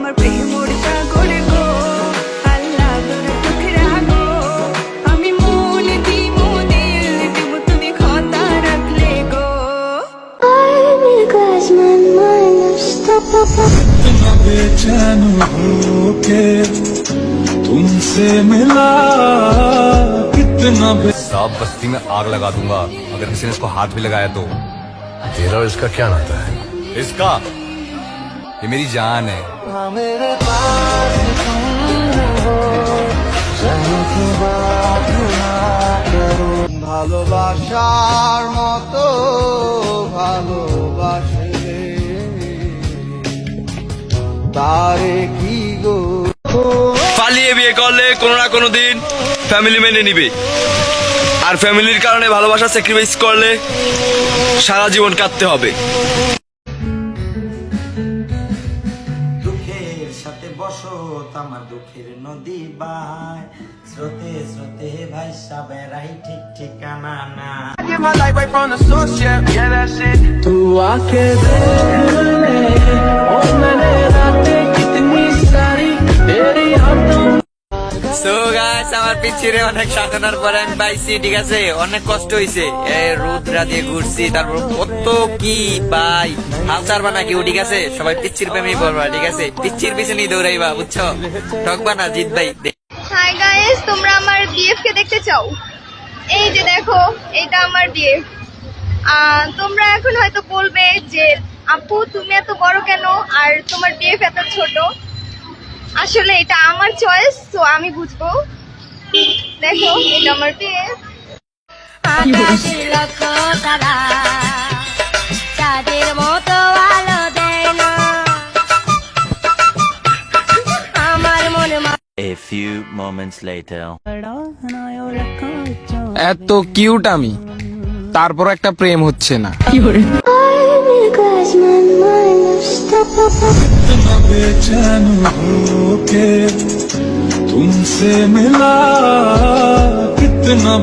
আমার প্রেম ওড়তা করে গো আল্লাহ তোর টুকরা গো আমি মন দিব দিল দিব তুমি কথা রাখলে গো इतना बेचैन हूँ के तुमसे मिला कितना सब बस्ती में आग लगा दूंगा अगर किसी ने इसको हाथ भी लगाया तो। तेरा और इसका क्या नाता है? इसका ये मेरी जान है। मेरे पास तुम हो जाने की बात ना करो ভালোবাসার মতো ভালোবাসে তারে কি গো পালিয়ে বিয়ে করলে কোনো না কোনো দিন ফ্যামিলি মেনে নিবে, আর ফ্যামিলির কারণে ভালোবাসা স্যাক্রিফাইস করলে সারা জীবন কাটতে হবে। দুঃখের সাথে বসো আমার দুঃখের নদী বাই স্রোতে স্রোতে ভাইসা বেড়াই ঠিক ঠিকানা না সো গাইস আমার পিছিয়ে অনেক সাধনার পরে আমি পাইছি, ঠিক আছে, অনেক কষ্ট হয়েছে, রোদরা দিয়ে ঘুরছি, তারপর কত কি ভাই হাল ছাড়বা না কেউ, ঠিক আছে, সবাই পিচ্ছির প্রেমে পড়বা, ঠিক আছে, পিচ্ছির পিছনে দৌড়াইবা, বুঝছো, ঠকবা না, জিত ভাই। হাই গাইস, তোমরা আমার বিএফ কে দেখতে চাও? এই যে দেখো, এটা আমার বিএফ। তোমরা এখন হয়তো বলবে যে আপু তুমি এত বড় কেন আর তোমার বিএফ এত ছোট। আসলে এটা আমার চয়েস, তো আমি বুঝবো। দেখো, এটা আমার বিএফ। আকাশের লক্ষ তারা চাঁদের মতো আলো দেয় না আমার মনে। A few moments later এত কিউট আমি, তারপর একটা প্রেম হচ্ছে না। इतना बेचैन हूँ के तुमसे मिला कितना